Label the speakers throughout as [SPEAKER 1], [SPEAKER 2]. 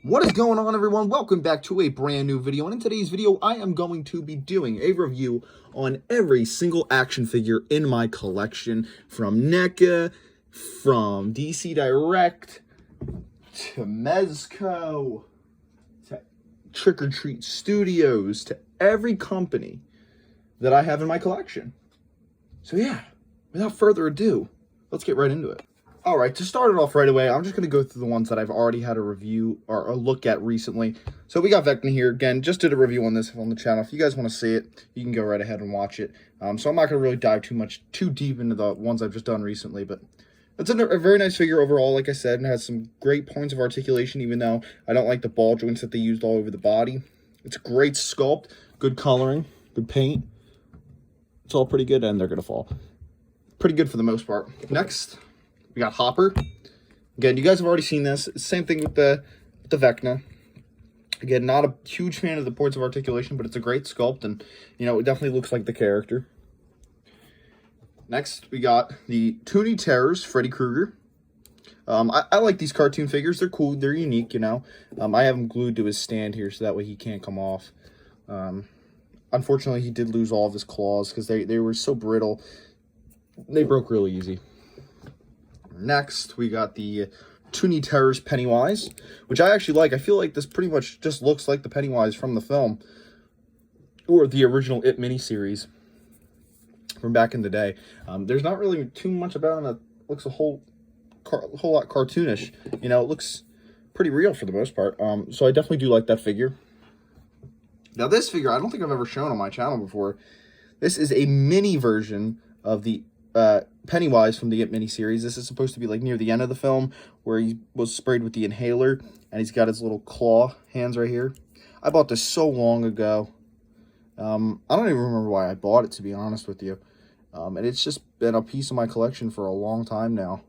[SPEAKER 1] What is going on, everyone? Welcome back to a brand new video, and in today's video I am going to be doing a review on every single action figure in my collection, from NECA, from DC Direct, to Mezco, to Trick or Treat Studios, to every company that I have in my collection. So yeah, without further ado, let's get right into it. All right, to start it off right away, I'm just going to go through the ones that I've already had a review or a look at recently. So we got Vecna here. Again, just did a review on this on the channel. If you guys want to see it, you can go right ahead and watch it. So I'm not going to really dive too deep into the ones I've just done recently, but it's a very nice figure overall, like I said, and has some great points of articulation, even though I don't like the ball joints that they used all over the body. It's a great sculpt, good coloring, good paint. It's all pretty good, and they're going to fall. Pretty good for the most part. Next, we got Hopper. Again, you guys have already seen this. Same thing with the Vecna. Again, not a huge fan of the points of articulation, but it's a great sculpt, and, you know, it definitely looks like the character. Next, we got the Tuny Terrors, Freddy Krueger. I like these cartoon figures. They're cool. They're unique, you know. I have him glued to his stand here, so that way he can't come off. Unfortunately, he did lose all of his claws because they were so brittle. They broke really easy. Next, we got the Tuny Terrors Pennywise, which I actually like. I feel like this pretty much just looks like the Pennywise from the film, or the original It miniseries from back in the day. There's not really too much about him that looks a whole lot cartoonish. You know, it looks pretty real for the most part. So I definitely do like that figure. Now, this figure, I don't think I've ever shown on my channel before. This is a mini version of the Pennywise from the It miniseries. This is supposed to be like near the end of the film, where he was sprayed with the inhaler, and he's got his little claw hands right here. I bought this so long ago. I don't even remember why I bought it, to be honest with you. And it's just been a piece of my collection for a long time now.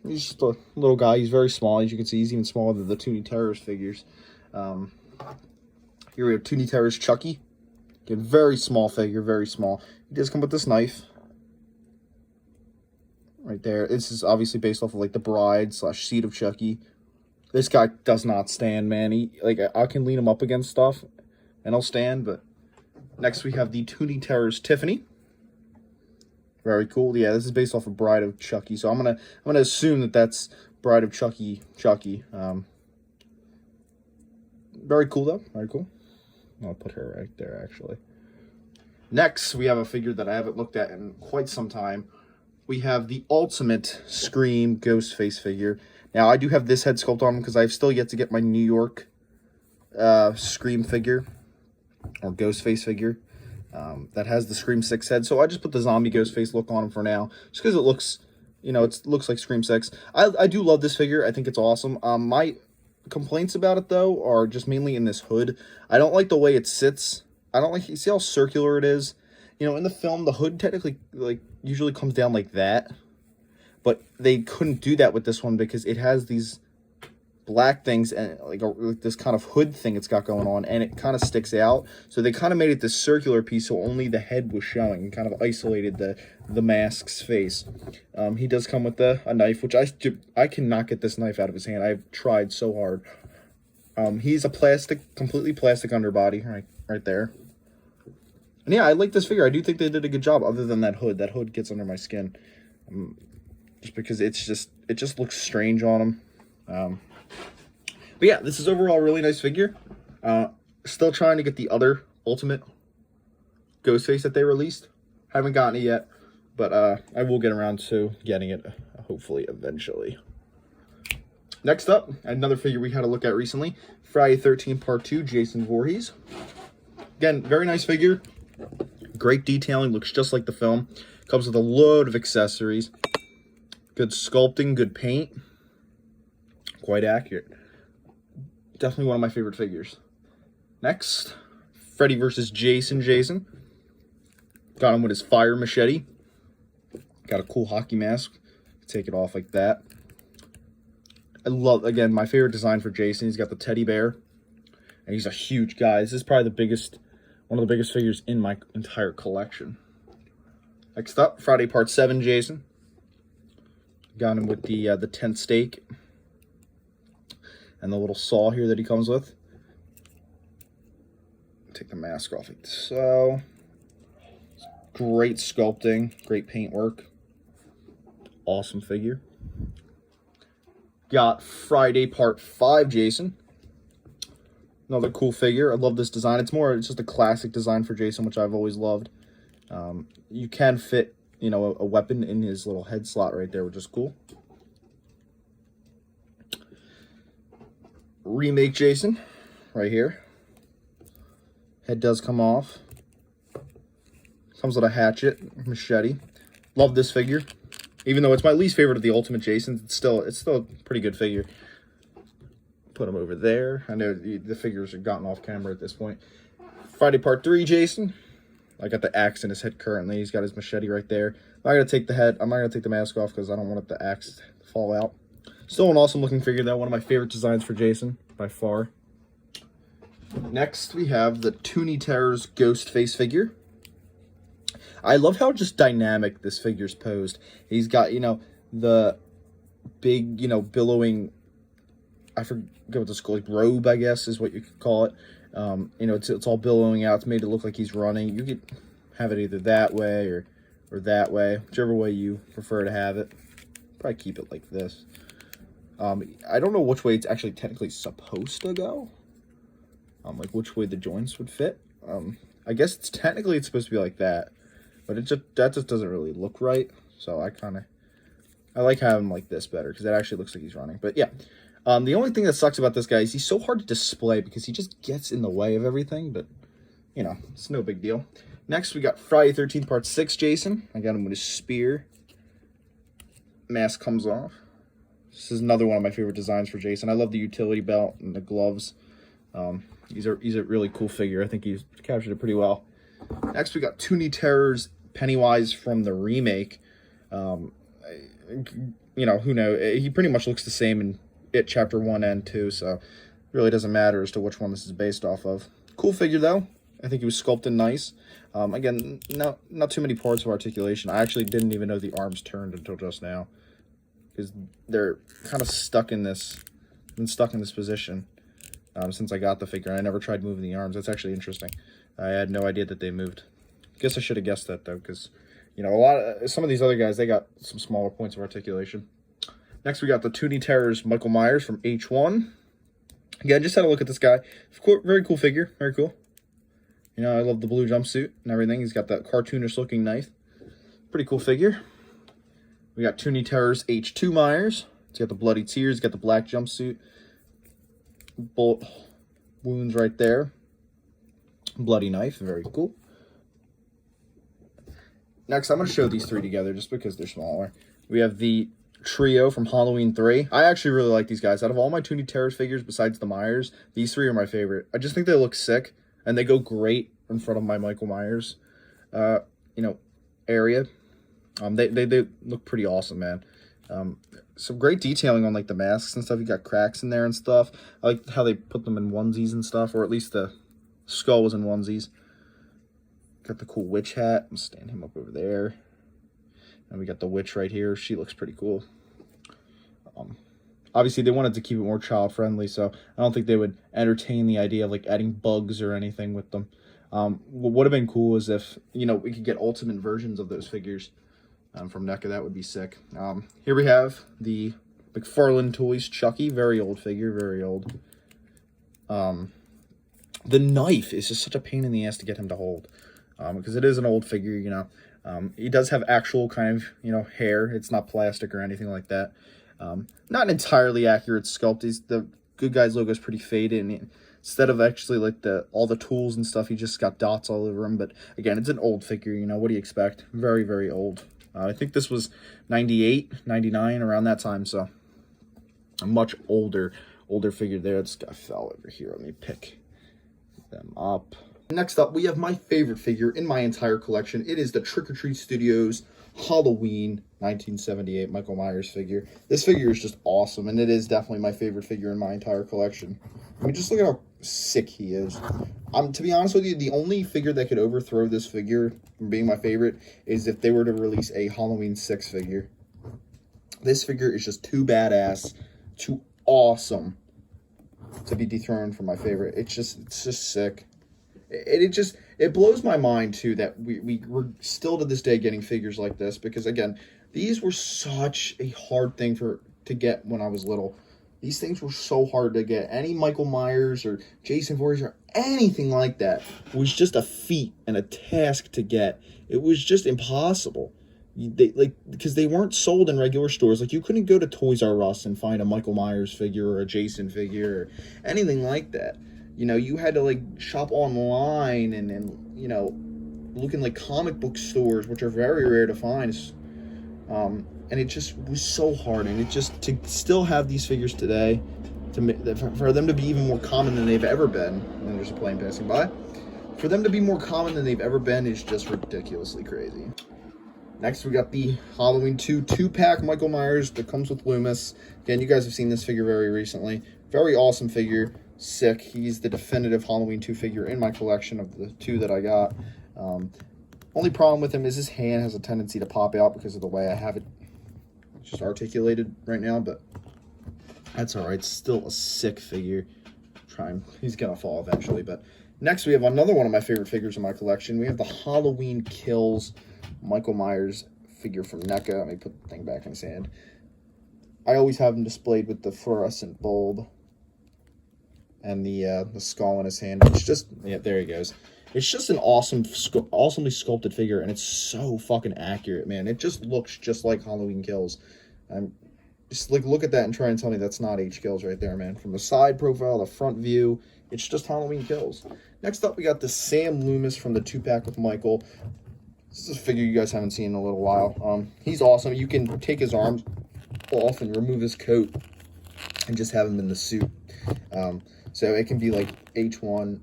[SPEAKER 1] He's just a little guy. He's very small. As you can see, he's even smaller than the Tuny Terrors figures. Here we have Tuny Terrors Chucky. Again, very small figure, very small. He does come with this knife right there. This is obviously based off of like the bride / seed of Chucky. This guy does not stand, man. I can lean him up against stuff and he'll stand. But next we have the Tuny Terrors Tiffany. Very cool. Yeah, this is based off of Bride of Chucky, so I'm gonna assume that that's Bride of Chucky. Very cool though. Very cool. I'll put her right there actually. Next, we have a figure that I haven't looked at in quite some time. We have the Ultimate Scream Ghostface figure. Now, I do have this head sculpt on because I've still yet to get my New York Scream figure, or Ghostface figure, that has the Scream 6 head. So I just put the zombie Ghostface look on him for now, just because it looks, you know, it looks like Scream 6. I do love this figure. I think it's awesome. My complaints about it, though, are just mainly in this hood. I don't like the way it sits. I don't like, you see how circular it is? You know, in the film, the hood technically, like, usually comes down like that. But they couldn't do that with this one because it has these black things and, like this kind of hood thing it's got going on. And it kind of sticks out. So they kind of made it this circular piece so only the head was showing and kind of isolated the mask's face. He does come with a knife, which I cannot get this knife out of his hand. I've tried so hard. He's a completely plastic underbody right there. And yeah, I like this figure. I do think they did a good job, other than that hood. That hood gets under my skin. Just because it just looks strange on him. But yeah, this is overall a really nice figure. Still trying to get the other Ultimate Ghostface that they released. Haven't gotten it yet, but I will get around to getting it, hopefully, eventually. Next up, another figure we had a look at recently. Friday 13 Part 2, Jason Voorhees. Again, very nice figure. Great detailing, looks just like the film. Comes with a load of accessories. Good sculpting, good paint. Quite accurate. Definitely one of my favorite figures. Next, Freddy vs. Jason. Got him with his fire machete. Got a cool hockey mask. Take it off like that. I love, again, my favorite design for Jason. He's got the teddy bear. And he's a huge guy. This is probably one of the biggest figures in my entire collection. Next up, Friday Part 7 Jason. Got him with the tent stake. and the little saw here that he comes with. Take the mask off like so. Great sculpting, great paintwork. Awesome figure. Got Friday Part 5 Jason. Another cool figure. I love this design. It's just a classic design for Jason, which I've always loved. You can fit, you know, a weapon in his little head slot right there, which is cool. Remake Jason, right here. Head does come off. Comes with a hatchet, machete. Love this figure. Even though it's my least favorite of the Ultimate Jasons, it's still a pretty good figure. Put him over there. I know the figures have gotten off camera at this point. Friday Part 3 Jason. I got the axe in his head currently. He's got his machete right there. I'm not going to take the head. I'm not going to take the mask off because I don't want the axe to fall out. Still an awesome looking figure though. One of my favorite designs for Jason by far. Next we have the Tuny Terrors Ghost Face figure. I love how just dynamic this figure's posed. He's got, you know, the big, you know, billowing, I forget what this is called, like robe, I guess is what you could call it. You know, it's all billowing out. It's made to look like he's running. You could have it either that way or that way, whichever way you prefer to have it. Probably keep it like this. I don't know which way it's actually technically supposed to go. Like which way the joints would fit. I guess it's supposed to be like that. But that just doesn't really look right. So I like having him like this better because it actually looks like he's running. But yeah, the only thing that sucks about this guy is he's so hard to display because he just gets in the way of everything. But, you know, it's no big deal. Next, we got Friday 13th Part 6 Jason. I got him with his spear. Mask comes off. This is another one of my favorite designs for Jason. I love the utility belt and the gloves. He's a really cool figure. I think he's captured it pretty well. Next, we got Tuny Terrors Pennywise from the remake. You know, who knows? He pretty much looks the same in It Chapter 1 and 2, so it really doesn't matter as to which one this is based off of. Cool figure, though. I think he was sculpted nice. Again, not too many parts of articulation. I actually didn't even know the arms turned until just now, because they're kind of stuck in this position since I got the figure. I never tried moving the arms. That's actually interesting. I had no idea that they moved. Guess I should have guessed that though, because you know some of these other guys, they got some smaller points of articulation. Next, we got the Tuny Terrors Michael Myers from H1. Again, just had a look at this guy. Very cool figure. Very cool. You know, I love the blue jumpsuit and everything. He's got that cartoonish looking knife. Pretty cool figure. We got Tuny Terrors H2 Myers. He's got the bloody tears. He's got the black jumpsuit. Bullet wounds right there. Bloody knife. Very cool. Next, I'm going to show these three together just because they're smaller. We have the trio from Halloween 3. I actually really like these guys. Out of all my Tuny Terrors figures, besides the Myers, these three are my favorite. I just think they look sick, and they go great in front of my Michael Myers, you know, area. They look pretty awesome, man. Some great detailing on, like, the masks and stuff. You got cracks in there and stuff. I like how they put them in onesies and stuff, or at least the skull was in onesies. Got the cool witch hat. I'm stand him up over there. And we got the witch right here. She looks pretty cool. Obviously, they wanted to keep it more child-friendly, so I don't think they would entertain the idea of, like, adding bugs or anything with them. What would have been cool is if, you know, we could get ultimate versions of those figures from NECA. That would be sick. Here we have the McFarlane Toys Chucky. Very old figure. Very old. The knife is just such a pain in the ass to get him to hold. Because it is an old figure, you know. He does have actual kind of, you know, hair. It's not plastic or anything like that. Not an entirely accurate sculpt. The Good Guys logo is pretty faded, and instead of actually like all the tools and stuff, he just got dots all over him. But again, it's an old figure, you know. What do you expect? Very, very old. I think this was 98, 99, around that time, so a much older figure there. This guy fell over here. Let me pick them up. Next up, we have my favorite figure in my entire collection. It is the Trick or Treat Studios Halloween 1978 Michael Myers figure. This figure is just awesome, and it is definitely my favorite figure in my entire collection. I mean, just look at how sick he is. To be honest with you, the only figure that could overthrow this figure from being my favorite is if they were to release a Halloween 6 figure. This figure is just too badass, too awesome to be dethroned from my favorite. It's just sick. It blows my mind too that we're still to this day getting figures like this, because again, these were such a hard thing to get when I was little. These things were so hard to get. Any Michael Myers or Jason Voorhees or anything like that was just a feat and a task to get. It was just impossible. Because they weren't sold in regular stores. Like, you couldn't go to Toys R Us and find a Michael Myers figure or a Jason figure or anything like that. You know, you had to like shop online and you know, look in like comic book stores, which are very rare to find. And it just was so hard. And it just, to still have these figures today, for them to be even more common than they've ever been, and there's a plane passing by, for them to be more common than they've ever been is just ridiculously crazy. Next, we got the Halloween 2 2-pack Michael Myers that comes with Loomis. Again, you guys have seen this figure very recently. Very awesome figure. Sick. He's the definitive Halloween 2 figure in my collection of the 2 that I got. Only problem with him is his hand has a tendency to pop out because of the way I have it just articulated right now, but that's all right. Still a sick figure. He's gonna fall eventually. But next, we have another one of my favorite figures in my collection. We have the Halloween Kills Michael Myers figure from NECA. Let me put the thing back in his hand. I always have him displayed with the fluorescent bulb and the skull in his hand. It's just, yeah, there he goes. It's just an awesomely sculpted figure, and it's so fucking accurate, man. It just looks just like Halloween Kills. Just like, look at that and try and tell me that's not H Kills right there, man. From the side profile, the front view, it's just Halloween Kills. Next up, we got the Sam Loomis from the 2-pack with Michael. This is a figure you guys haven't seen in a little while. He's awesome. You can take his arms off and remove his coat and just have him in the suit. So it can be like H1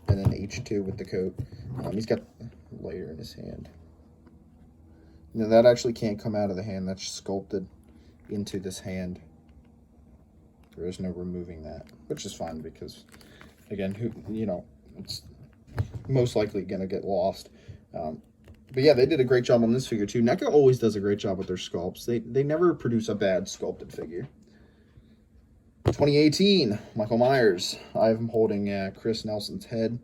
[SPEAKER 1] and then H2 with the coat. He's got a layer in his hand. Now that actually can't come out of the hand. That's sculpted into this hand. There is no removing that, which is fine because, again, it's most likely going to get lost. But yeah, they did a great job on this figure too. NECA always does a great job with their sculpts. They never produce a bad sculpted figure. 2018, Michael Myers. I have him holding Chris Nelson's head.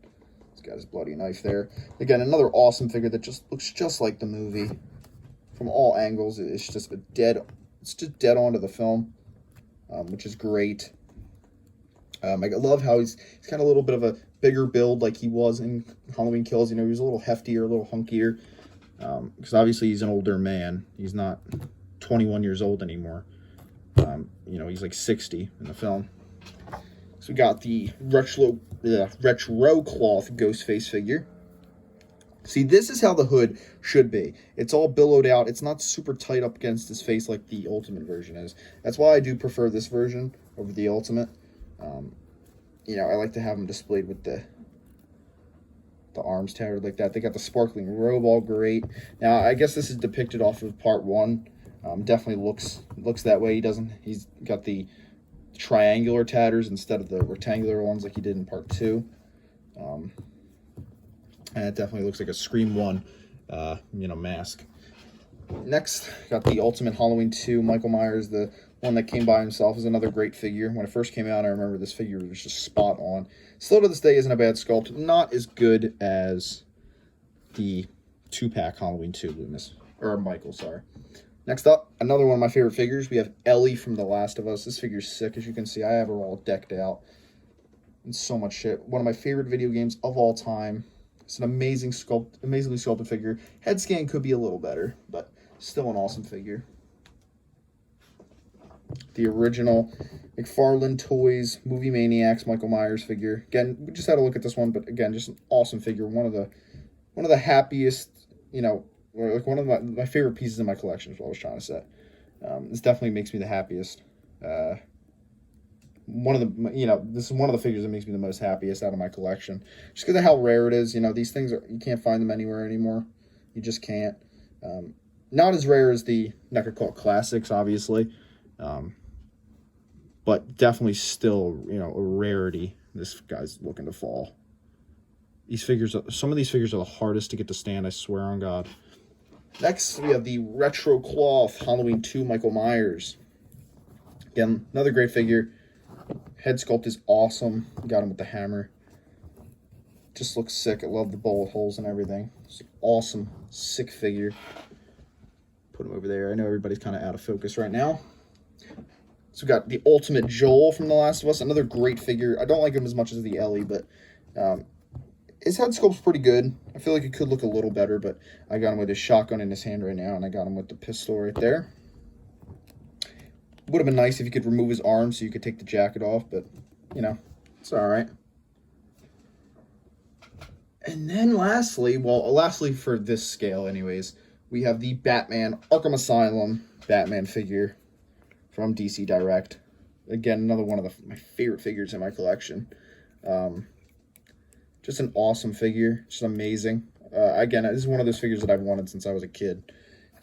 [SPEAKER 1] He's got his bloody knife there. Again, another awesome figure that just looks just like the movie from all angles. It's just dead onto the film, which is great. I love how he's got a little bit of a bigger build like he was in Halloween Kills. You know, he was a little heftier, a little hunkier, because obviously he's an older man. He's not 21 years old anymore. You know, he's like 60 in the film. So we got the retro cloth Ghostface figure. See, this is how the hood should be. It's all billowed out. It's not super tight up against his face like the Ultimate version is. That's why I do prefer this version over the Ultimate. You know, I like to have them displayed with the arms tattered like that. They got the sparkling robe all great. Now, I guess this is depicted off of part 1. Definitely looks that way. He's got the triangular tatters instead of the rectangular ones like he did in part 2. And it definitely looks like a Scream 1, mask. Next, got the Ultimate Halloween 2 Michael Myers, the one that came by himself, is another great figure. When it first came out, I remember this figure was just spot on. Still to this day isn't a bad sculpt. Not as good as the 2-pack Halloween 2 Loomis. Or Michael, sorry. Next up, another one of my favorite figures. We have Ellie from The Last of Us. This figure's sick. As you can see, I have her all decked out. And so much shit. One of my favorite video games of all time. It's an amazingly sculpted figure. Head scan could be a little better, but still an awesome figure. The original McFarlane Toys Movie Maniacs Michael Myers figure. Again, we just had a look at this one, but again, just an awesome figure. One of the happiest, like one of my favorite pieces in my collection is what I was trying to say. This definitely makes me the happiest. This is one of the figures that makes me the most happiest out of my collection. Just because of how rare it is. These things you can't find them anywhere anymore. You just can't. Not as rare as the NECA Cult Classics, obviously. But definitely still, a rarity. This guy's looking to fall. Some of these figures are the hardest to get to stand, I swear on God. Next, we have the Retro Cloth Halloween 2 Michael Myers. Again, another great figure. Head sculpt is awesome. Got him with the hammer. Just looks sick. I love the bullet holes and everything. It's awesome. Sick figure. Put him over there. I know everybody's kind of out of focus right now. So we got the Ultimate Joel from The Last of Us. Another great figure. I don't like him as much as the Ellie, but his head sculpt's pretty good. I feel like it could look a little better, but I got him with his shotgun in his hand right now, and I got him with the pistol right there. Would have been nice if you could remove his arm so you could take the jacket off, but, you know, it's all right. And then lastly for this scale anyways, we have the Batman Arkham Asylum Batman figure from DC Direct. Again, another one of my favorite figures in my collection. Just an awesome figure, just amazing. Again, this is one of those figures that I've wanted since I was a kid,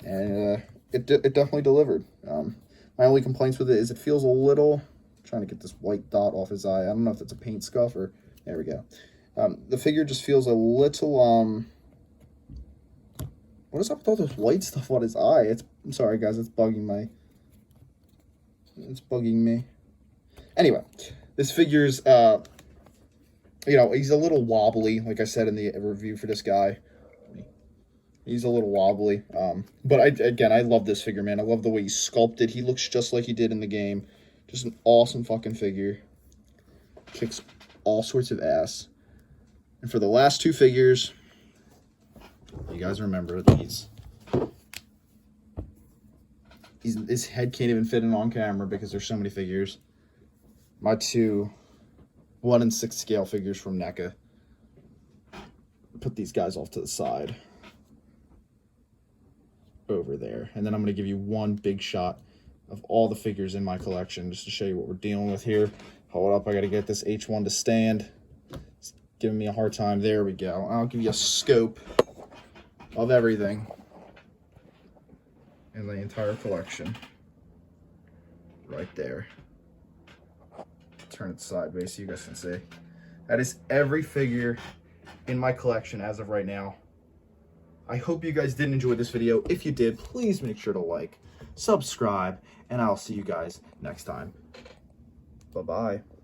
[SPEAKER 1] and it definitely delivered. My only complaints with it is it feels a little, I'm trying to get this white dot off his eye. I don't know if that's a paint scuff or, there we go. The figure just feels a little, what is up with all this white stuff on his eye? I'm sorry guys, it's bugging me. Anyway, this figure's, you know, he's a little wobbly, like I said in the review for this guy. He's a little wobbly. But I love this figure, man. I love the way he's sculpted. He looks just like he did in the game. Just an awesome fucking figure. Kicks all sorts of ass. And for the last two figures, you guys remember these. His head can't even fit in on camera because there's so many figures. My two 1/6 scale figures from NECA. Put these guys off to the side. Over there. And then I'm going to give you one big shot of all the figures in my collection just to show you what we're dealing with here. Hold up, I got to get this H1 to stand. It's giving me a hard time. There we go. I'll give you a scope of everything in the entire collection. Right there. Turn it sideways so you guys can see. That is every figure in my collection as of right now. I hope you guys did enjoy this video. If you did, please make sure to like, subscribe, and I'll see you guys next time. Bye-bye.